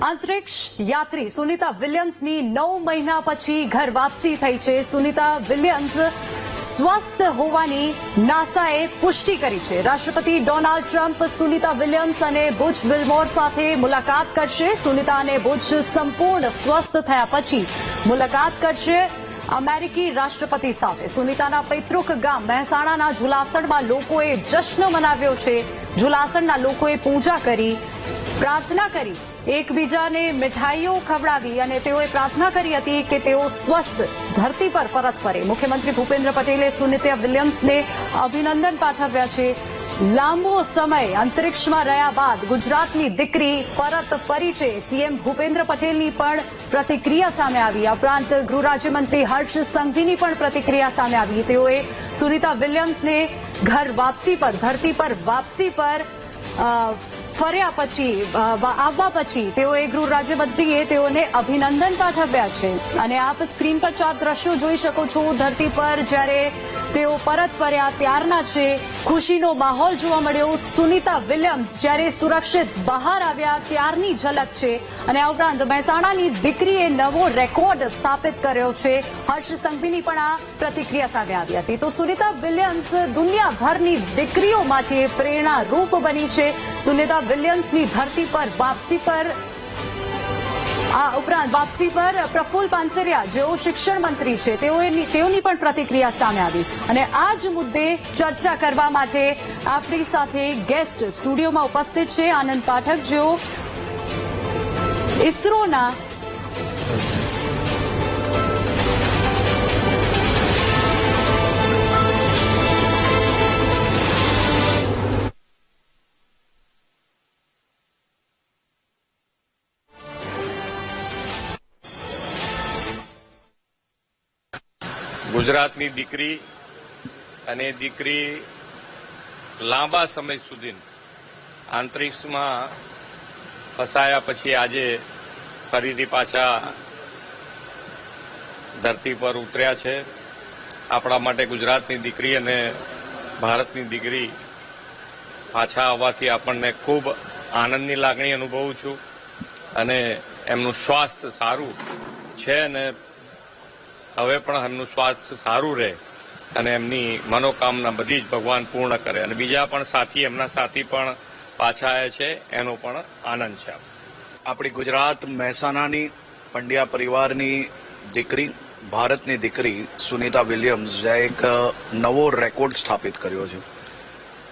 અંતરિક્ષ યાત્રી સુનિતા વિલિયમ્સની 9 મહિના પછી ઘર વાપસી થઈ છે. સુનિતા વિલિયમ્સ સ્વસ્થ હોવાની નાસાએ પુષ્ટિ કરી છે. રાષ્ટ્રપતિ ડોનાલ્ડ ટ્રમ્પ સુનિતા વિલિયમ્સ અને બુચ વિલ્મોર સાથે મુલાકાત કરશે. સુનિતા અને બુચ સંપૂર્ણ સ્વસ્થ થયા પછી મુલાકાત કરશે અમેરિકી રાષ્ટ્રપતિ સાથે. સુનિતાના પૈતૃક ગામ મહેસાણાના ઝુલાસણમાં લોકોએ જશ્ન મનાવ્યો છે. ઝુલાસણના લોકોએ પૂજા કરી, પ્રાર્થના કરી, એકબીજાને મીઠાઈઓ ખવડાવી અને તેઓએ પ્રાર્થના કરી હતી કે તેઓ સ્વસ્થ ધરતી પર પરત ફરે. મુખ્યમંત્રી ભૂપેન્દ્ર પટેલે સુનિતા વિલિયમ્સને અભિનંદન પાઠવ્યા છે. લાંબો સમય અંતરિક્ષમાં રહ્યા બાદ ગુજરાતની દીકરી પરત ફરી છે. સીએમ ભૂપેન્દ્ર પટેલની પણ પ્રતિક્રિયા સામે આવી. ઉપરાંત ગૃહ રાજ્યમંત્રી હર્ષ સંઘવીની પણ પ્રતિક્રિયા સામે આવી. તેઓએ સુનિતા વિલિયમ્સને ઘર વાપસી પર, ધરતી પર વાપસી પર ફર્યા પછી, આવવા પછી તેઓએ ગૃહ રાજ્યમંત્રીએ તેઓને અભિનંદન પાઠવ્યા છે. અને આપ સ્ક્રીન પર 4 દ્રશ્યો જોઈ શકો છો. ધરતી પર જ્યારે તેઓ પરત ફર્યા ત્યારના છે. ખુશીનો માહોલ જોવા મળ્યો. સુનિતા વિલિયમ્સ જ્યારે સુરક્ષિત બહાર આવ્યા ત્યારની ઝલક છે. અને આ ઉપરાંત મહેસાણાની દીકરીએ નવો રેકોર્ડ સ્થાપિત કર્યો છે. હર્ષ સંઘવીની પણ આ પ્રતિક્રિયા સામે આવી હતી. તો સુનિતા વિલિયમ્સ દુનિયાભરની દીકરીઓ માટે પ્રેરણારૂપ બની છે. સુનિતા વિલિયમ્સની ધરતી પર વાપસી પર, આ ઉપરાંત વાપસી પર પ્રફુલ્લ પાનસરિયા જેઓ શિક્ષણ મંત્રી છે તેઓની પણ પ્રતિક્રિયા સામે આવી. અને આ જ મુદ્દે ચર્ચા કરવા માટે આપણી સાથે ગેસ્ટ સ્ટુડિયોમાં ઉપસ્થિત છે આનંદ પાઠક, જેઓ ઇસરોના ગુજરાતની દીકરી અને દીકરી લાંબા સમય સુધી અંતરિક્ષમાં ફસાયા પછી આજે ફરીથી પાછા ધરતી પર ઉતર્યા છે. આપણા માટે ગુજરાતની દીકરી અને ભારતની દીકરી પાછા આવવાથી આપણને ખૂબ આનંદની લાગણી અનુભવું છું. અને એમનું સ્વાસ્થ્ય સારું છે અને હવે પણ એમનું સ્વાસ્થ્ય સારું રહે અને એમની મનોકામના બધી જ ભગવાન પૂર્ણ કરે. અને બીજા પણ સાથી, એમના સાથી પણ પાછા આવ્યા છે, એનો પણ આનંદ છે. આપણી ગુજરાત મહેસાણાની પંડ્યા પરિવારની દીકરી, ભારતની દીકરી સુનિતા વિલિયમ્સ એક નવો રેકોર્ડ સ્થાપિત કર્યો છે.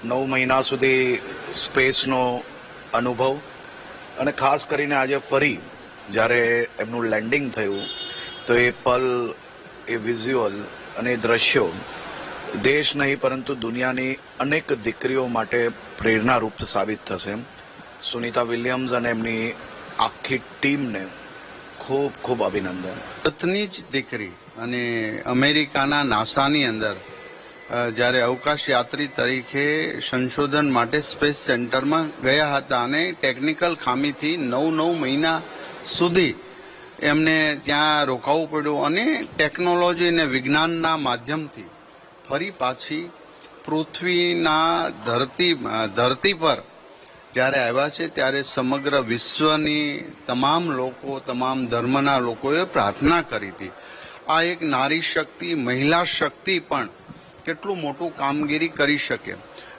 9 મહિના સુધી સ્પેસનો અનુભવ અને ખાસ કરીને આજે ફરી જ્યારે એમનું લેન્ડિંગ થયું તો એ પલ, એ વિઝ્યુઅલ અને એ દ્રશ્યો દેશ નહીં પરંતુ દુનિયાની અનેક દીકરીઓ માટે પ્રેરણારૂપ સાબિત થશે. સુનિતા વિલિયમ્સ અને એમની આખી ટીમને ખૂબ ખૂબ અભિનંદન. ભારતની જ દીકરી અને અમેરિકાના નાસાની અંદર જ્યારે અવકાશ યાત્રી તરીકે સંશોધન માટે સ્પેસ સેન્ટરમાં ગયા હતા અને ટેકનિકલ ખામીથી 9 મહિના સુધી એમને ત્યાં રોકાવું પડ્યું અને ટેકનોલોજી અને વિજ્ઞાનના માધ્યમથી ફરી પાછી પૃથ્વીના ધરતી પર જ્યારે આવ્યા છે ત્યારે સમગ્ર વિશ્વની તમામ લોકો, તમામ ધર્મના લોકોએ પ્રાર્થના કરી હતી. આ એક નારી શક્તિ, મહિલા શક્તિ પણ કેટલું મોટું કામગીરી કરી શકે.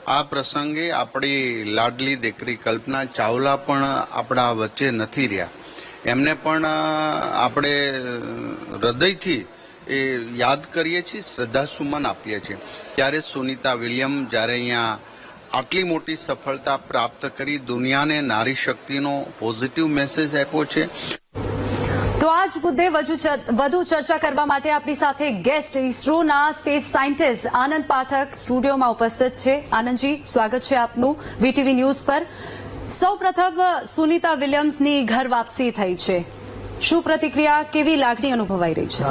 આ પ્રસંગે આપણી લાડલી દીકરી કલ્પના ચાવલા પણ આપણા વચ્ચે નથી રહ્યા. એમને પણ આપણે હૃદયથી એ યાદ કરીએ છીએ, શ્રદ્ધાસુમન આપીએ છીએ. ત્યારે સુનિતા વિલિયમ જ્યારે અહીંયા આટલી મોટી સફળતા પ્રાપ્ત કરી દુનિયાને નારી શક્તિનો પોઝિટિવ મેસેજ આપ્યો છે. તો આ જ મુદ્દે વધુ ચર્ચા કરવા માટે આપણી સાથે ગેસ્ટ ઇસરોના સ્પેસ સાયન્ટિસ્ટ આનંદ પાઠક સ્ટુડિયોમાં ઉપસ્થિત છે. આનંદજી, સ્વાગત છે આપનું વીટીવી ન્યૂઝ પર. સૌપ્રથમ સુનિતા વિલિયમ્સની ઘર વાપસી થઈ છે. શું પ્રતિક્રિયા, કેવી લાગણી અનુભવાઈ રહી છે?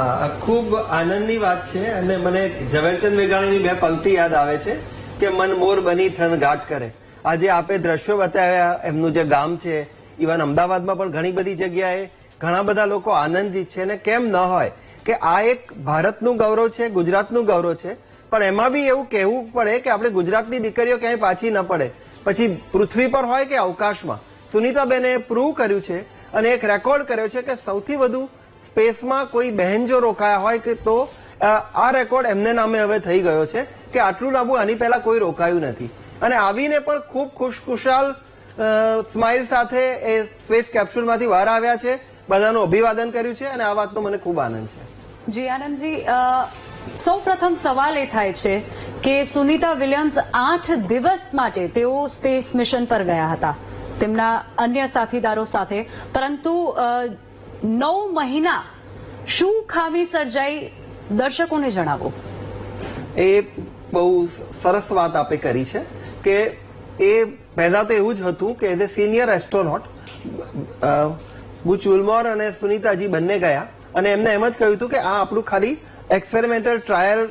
ખૂબ આનંદની વાત છે. અને મને ઝવેરચંદ મેઘાણીની 2 પંક્તિ યાદ આવે છે કે મન મોર બની થન ઘાટ કરે. આજે આપે દ્રશ્યો બતાવ્યા, એમનું જે ગામ છે, ઇવન અમદાવાદમાં પણ ઘણી બધી જગ્યાએ ઘણા બધા લોકો આનંદિત છે. અને કેમ ન હોય કે આ એક ભારતનું ગૌરવ છે, ગુજરાતનું ગૌરવ છે. પણ એમાં બી એવું કહેવું પડે કે આપણે ગુજરાતની દીકરીઓ ક્યાંય પાછી ન પડે, પછી પૃથ્વી પર હોય કે અવકાશમાં. સુનિતાબેને પ્રૂવ કર્યું છે અને એક રેકોર્ડ કર્યો છે કે સૌથી વધુ સ્પેસમાં કોઈ બહેન જો રોકાયા હોય કે તો આ રેકોર્ડ એમને નામે હવે થઈ ગયો છે કે આટલું લાંબુ આની પહેલા કોઈ રોકાયું નથી. અને આવીને પણ ખૂબ ખુશખુશાલ સ્માઇલ સાથે એ સ્પેસ કેપ્સ્યુલમાંથી બહાર આવ્યા છે, બધાનું અભિવાદન કર્યું છે અને આ વાતનો મને ખૂબ આનંદ છે. જી આનંદજી, સૌ પ્રથમ સવાલ એ થાય છે કે સુનિતા વિલિયમ્સ 8 દિવસ માટે તેઓ સ્પેસ મિશન પર ગયા હતા તેમના અન્ય સાથીદારો સાથે, પરંતુ 9 મહિના શું ખામી સર્જાઈ, દર્શકોને જણાવો. એ બહુ સરસ વાત આપે કરી છે કે એ પહેલા તો એવું જ હતું કે એઝ એ સિનિયર એસ્ટ્રોનોટ બુચ વિલ્મોર અને સુનિતાજી બંને ગયા અને એમને એમ જ કહ્યું હતું કે આ આપણું ખાલી એક્સપેરિમેન્ટલ ટ્રાયલ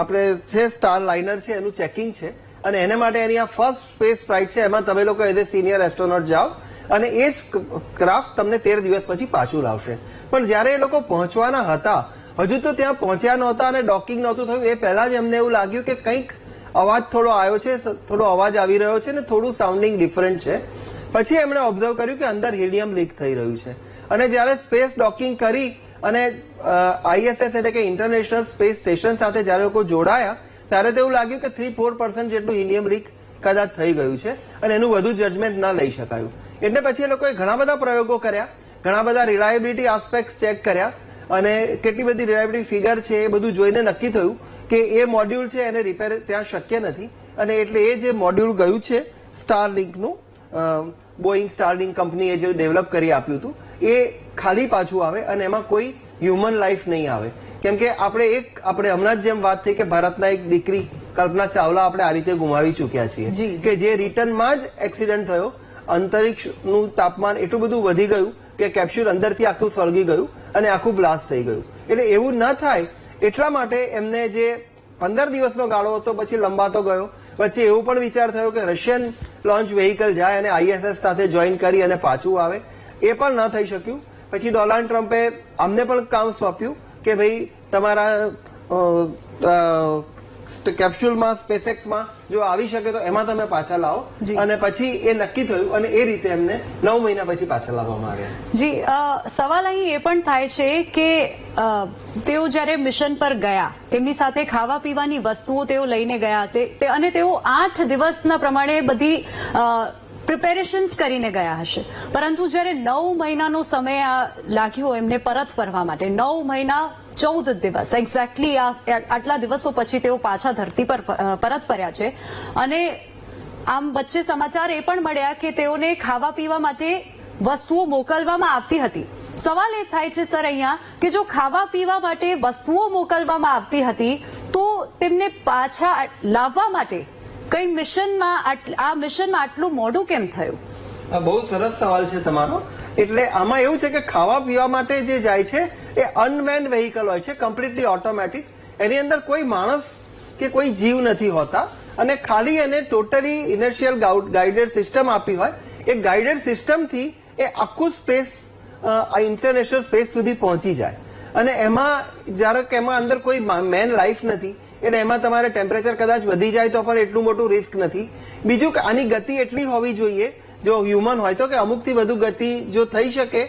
આપણે છે સ્ટાર લાઇનર છે એનું ચેકિંગ છે અને એને માટે એની આ ફર્સ્ટ સ્પેસ ફ્લાઇટ છે, એમાં તમે લોકો એઝ એ સિનિયર એસ્ટ્રોનોટ જાઓ અને એ જ ક્રાફ્ટ તમને 13 દિવસ પછી પાછું લાવશે. પણ જ્યારે એ લોકો પહોંચવાના હતા હજુ તો ત્યાં પહોંચ્યા નહોતા અને ડોકિંગ નહોતું થયું એ પહેલા જ એમને એવું લાગ્યું કે કંઈક અવાજ થોડો આવ્યો છે, થોડો અવાજ આવી રહ્યો છે ને થોડું સાઉન્ડિંગ ડિફરન્ટ છે. પછી એમણે ઓબ્ઝર્વ કર્યું કે અંદર હિલિયમ લીક થઈ રહ્યું છે અને જ્યારે સ્પેસ ડોકિંગ કરી અને ISS એટલે કે ઇન્ટરનેશનલ સ્પેસ સ્ટેશન સાથે જ્યારે લોકો જોડાયા ત્યારે તો એવું લાગ્યું કે 3-4% જેટલું હિલિયમ લીક કદાચ થઈ ગયું છે અને એનું વધુ જજમેન્ટ ના લઈ શકાયું. એટલે પછી એ લોકોએ ઘણા બધા પ્રયોગો કર્યા, ઘણા બધા રિલાયબિલિટી આસ્પેક્ટ ચેક કર્યા અને કેટલી બધી રિલાયબિલિટી ફિગર છે એ બધું જોઈને નક્કી થયું કે એ મોડ્યુલ છે એને રિપેર ત્યાં શક્ય નથી અને એટલે એ જે મોડ્યુલ ગયું છે સ્ટારલિંકનું, બોઈંગ સ્ટારલિંક કંપનીએ જે ડેવલપ કરી આપ્યું હતું એ ખાલી પાછું આવે અને એમાં કોઈ હ્યુમન લાઈફ નહીં આવે. કેમ કે આપણે હમણાં જ જેમ વાત થઈ કે ભારતના એક દીકરી કલ્પના ચાવલા આપણે આ રીતે ગુમાવી ચૂક્યા છીએ કે જે રિટર્નમાં જ એક્સિડન્ટ થયો, અંતરિક્ષનું તાપમાન એટલું બધું વધી ગયું કે કેપ્સ્યુલ અંદરથી આખું સળગી ગયું અને આખું બ્લાસ્ટ થઈ ગયું. એટલે એવું ન થાય એટલા માટે એમને જે 15 દિવસનો ગાળો હતો પછી લંબાતો ગયો. વચ્ચે એવું પણ વિચાર થયો કે રશિયન લોન્ચ વેહિકલ જાય અને ISS સાથે જોઈન કરી અને પાછું આવે, એ પણ ન થઈ શક્યું. પછી ડોનાલ્ડ ટ્રમ્પે અમને પણ કામ સોંપ્યું કે ભાઈ તમારા કેપ્સ્યુલમાં સ્પેસએક્સમાં જો આવી શકે તો એમાં તમે પાછા લાવો અને પછી એ નક્કી થયું અને એ રીતે એમને 9 મહિના પછી પાછા લાવવામાં આવ્યા. જી, સવાલ અહીં એ પણ થાય છે કે તેઓ જ્યારે મિશન પર ગયા તેમની સાથે ખાવા પીવાની વસ્તુઓ તેઓ લઈને ગયા હશે અને તેઓ 8 દિવસના પ્રમાણે બધી પ્રિપેરેશન્સ કરીને ગયા હશે, પરંતુ જ્યારે 9 મહિનાનો સમય લાગ્યો એમને પરત ફરવા માટે, 9 મહિના 14 દિવસ એક્ઝેક્ટલી આટલા દિવસો પછી તેઓ પાછા ધરતી પર પરત ફર્યા છે અને આમ વચ્ચે સમાચાર એ પણ મળ્યા કે તેઓને ખાવા પીવા માટે વસ્તુઓ મોકલવામાં આવતી હતી. સવાલ એ થાય છે સર અહીંયા કે જો ખાવા પીવા માટે વસ્તુઓ મોકલવામાં આવતી હતી તો તેમને પાછા લાવવા માટે કઈ મિશનમાં આટલું મોડું કેમ થયું? બહુ સરસ સવાલ છે તમારો. એટલે આમાં એવું છે કે ખાવા પીવા માટે જે જાય છે એ અનમેન વેહિકલ હોય છે, કમ્પ્લીટલી ઓટોમેટિક. એની અંદર કોઈ માણસ કે કોઈ જીવ નથી હોતા અને ખાલી એને ટોટલી ઇનર્શિયલ ગાઈડેડ સિસ્ટમ આપી હોય. એ ગાઈડેડ સિસ્ટમથી એ આખું સ્પેસ ઇન્ટરનેશનલ સ્પેસ સુધી પહોંચી જાય અને એમાં જ્યારે કે એમાં અંદર કોઈ મેન લાઈફ નથી એટલે એમાં તમારે ટેમ્પરેચર કદાચ વધી જાય તો પણ એટલું મોટું રિસ્ક નથી. બીજું કે આની ગતિ એટલી હોવી જોઈએ જો હ્યુમન હોય તો કે અમુકથી વધુ ગતિ જો થઈ શકે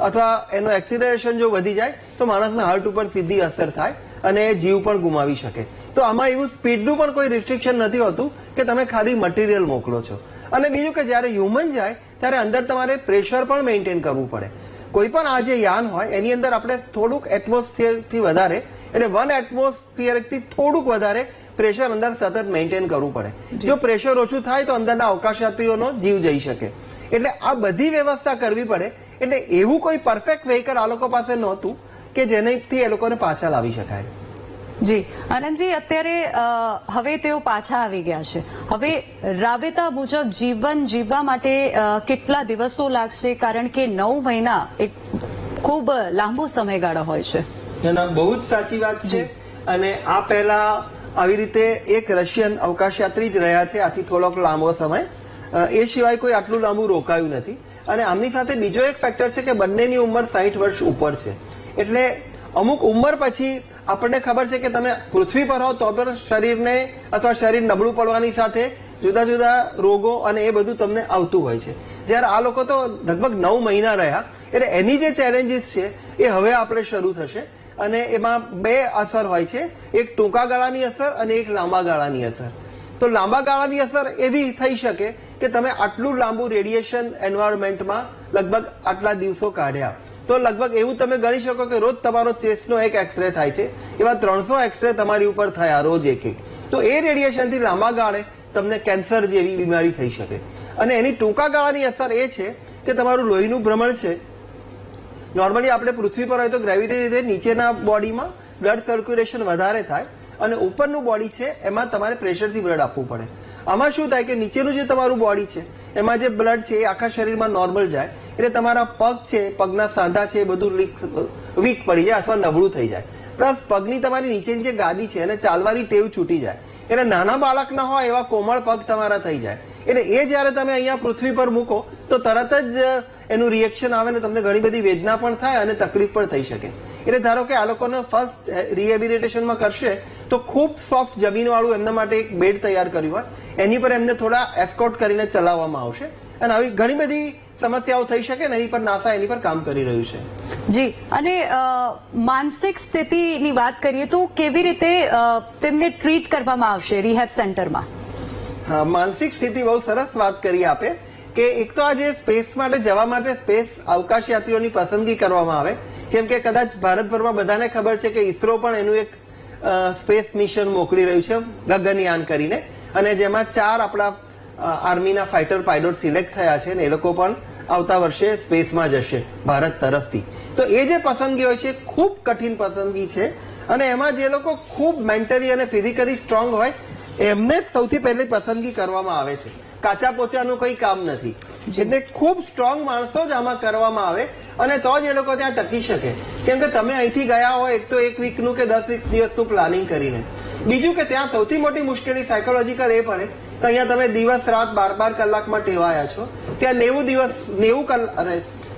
અથવા એનો એક્સિલરેશન જો વધી જાય તો માણસના હાર્ટ ઉપર સીધી અસર થાય અને જીવ પણ ગુમાવી શકે. તો આમાં એવું સ્પીડનું પણ કોઈ રિસ્ટ્રિક્શન નથી હોતું કે તમે ખાલી મટીરિયલ મોકલો છો. અને બીજું કે જ્યારે હ્યુમન જાય ત્યારે અંદર તમારે પ્રેશર પણ મેન્ટેન કરવું પડે. કોઈ પણ આ જે યાન હોય એની અંદર આપણે થોડુંક એટમોસ્ફિયરથી વધારે એટલે 1 એટમોસ્ફિયરથી થોડુંક વધારે પ્રેશર અંદર સતત મેન્ટેન કરવું પડે. જો પ્રેશર ઓછું થાય તો અંદરના અવકાશયાત્રીઓનો જીવ જઈ શકે. એટલે આ બધી વ્યવસ્થા કરવી પડે. એટલે એવું કોઈ પરફેક્ટ વેહિકલ આ લોકો પાસે નહોતું કે જેનાથી એ લોકોને પાછા લાવી શકાય. જી આનંદજી, અત્યારે હવે તેઓ પાછા આવી ગયા છે. હવે રાબેતા મુજબ જીવન જીવવા માટે કેટલા દિવસો લાગશે? કારણ કે 9 મહિના એક ખૂબ લાંબો સમયગાળો હોય છે. બહુ જ સાચી વાત છે. અને આ પહેલા આવી રીતે એક રશિયન અવકાશયાત્રી જ રહ્યા છે આથી થોડોક લાંબો સમય. એ સિવાય કોઈ આટલું લાંબુ રોકાયું નથી. અને આમની સાથે બીજો એક ફેક્ટર છે કે બંનેની ઉંમર 60 વર્ષ ઉપર છે. એટલે અમુક ઉંમર પછી આપણને ખબર છે કે તમે પૃથ્વી પર હો તો પણ શરીરને અથવા શરીર નબળું પડવાની સાથે જુદા જુદા રોગો અને એ બધું તમને આવતું હોય છે. જ્યારે આ લોકો તો લગભગ 9 મહિના રહ્યા, એટલે એની જે ચેલેન્જીસ છે એ હવે આપણે શરૂ થશે. અને એમાં 2 અસર હોય છે, એક ટૂંકા ગાળાની અસર અને એક લાંબા ગાળાની અસર. તો લાંબા ગાળાની અસર એવી થઈ શકે કે તમે આટલું લાંબુ રેડિયેશન એન્વાયરમેન્ટમાં લગભગ આટલા દિવસો કાઢ્યા, તો લગભગ એવું તમે ગણી શકો કે રોજ તમારો ચેસ્ટનો એક એક્સરે થાય છે, એવા 300 એક્સરે તમારી ઉપર થયા રોજ એક. તો એ રેડિયેશનથી લાંબા ગાળે તમને કેન્સર જેવી બીમારી થઈ શકે. અને એની ટૂંકા ગાળાની અસર એ છે કે તમારું લોહીનું ભ્રમણ છે. નોર્મલી આપણે પૃથ્વી પર હોય તો ગ્રેવિટી લીધે નીચેના બોડીમાં બ્લડ સર્ક્યુલેશન વધારે થાય અને ઉપરનું બોડી છે એમાં તમારે પ્રેશરથી બ્લડ આપવું પડે. આમાં શું થાય કે નીચેનું જે તમારું બોડી છે એમાં જે બ્લડ છે એ આખા શરીરમાં નોર્મલ જાય, એટલે તમારા પગ છે, પગના સાંધા છે એ બધું વીક પડી જાય અથવા નબળું થઈ જાય. પ્લસ પગની તમારી નીચેની જે ગાદી છે એને ચાલવાની ટેવ છૂટી જાય, એટલે નાના બાળકના હોય એવા કોમળ પગ તમારા થઈ જાય. એટલે એ જયારે તમે અહીંયા પૃથ્વી પર મૂકો તો તરત જ એનું રિએક્શન આવે ને તમને ઘણી બધી વેદના પણ થાય અને તકલીફ પણ થઈ શકે. એટલે ધારો કે આ લોકોને ફર્સ્ટ રિહેબિલિટેશનમાં કરશે તો ખૂબ સોફ્ટ જમીનવાળું એમના માટે એક બેડ તૈયાર કર્યું હોય, એની પર એમને થોડા એસ્કોર્ટ કરીને ચલાવવામાં આવશે. અને આવી ઘણી બધી સમસ્યાઓ થઈ શકે ને એની પર નાસા એની પર કામ કરી રહ્યું છે. જી, અને માનસિક સ્થિતિની વાત કરીએ તો કેવી રીતે તેમને ટ્રીટ કરવામાં આવશે રિહેબ સેન્ટરમાં? હા, માનસિક સ્થિતિ બહુ સરસ વાત કરી આપે કે એક તો આજે સ્પેસ માટે જવા માટે સ્પેસ અવકાશ યાત્રીઓની પસંદગી કરવામાં આવે, કેમ કે કદાચ ભારતભરમાં બધાને ખબર છે કે ઇસરો પણ એનું એક સ્પેસ મિશન મોકલી રહ્યું છે ગગનયાન કરીને, અને જેમાં 4 આપણા આર્મીના ફાઇટર પાયલોટ સિલેક્ટ થયા છે ને એ લોકો પણ આવતા વર્ષે સ્પેસમાં જશે ભારત તરફથી. તો એ જે પસંદગી હોય છે ખૂબ કઠિન પસંદગી છે, અને એમાં જે લોકો ખૂબ મેન્ટલી અને ફિઝિકલી સ્ટ્રોંગ હોય એમને જ સૌથી પહેલી પસંદગી કરવામાં આવે છે. કાચા પોચાનું કોઈ કામ નથી, એટલે ખૂબ સ્ટ્રોંગ માણસો જ આમાં કરવામાં આવે અને તો જ એ લોકો ત્યાં ટકી શકે. કેમ કે તમે અહીંથી ગયા હોય એક તો 1 વીકનું કે 10 દિવસનું પ્લાનિંગ કરીને, બીજું કે ત્યાં સૌથી મોટી મુશ્કેલી સાયકોલોજીકલ એ પડે કે અહીંયા તમે દિવસ રાત 12 કલાકમાં ટેવાયા છો, ત્યાં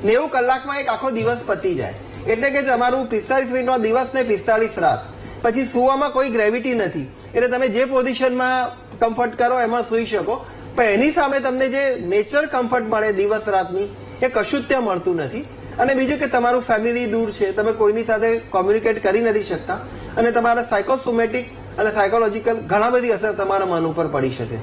90 કલાકમાં એક આખો દિવસ પતી જાય, એટલે કે તમારું 45 મિનિટનો દિવસ ને 45 રાત. પછી સુવામાં કોઈ ગ્રેવિટી નથી, એટલે તમે જે પોઝિશનમાં કમ્ફર્ટ કરો એમાં સુઈ શકો, પણ એની સામે તમને જે નેચરલ કમ્ફર્ટ મળે દિવસ રાતની એ કશું જ ત્યાં મળતું નથી. અને બીજું કે તમારું ફેમિલી દૂર છે, તમે કોઈની સાથે કોમ્યુનિકેટ કરી નથી શકતા, અને તમારા સાયકોસોમેટિક અને સાયકોલોજીકલ ઘણા બધી અસર તમારા મન ઉપર પડી શકે.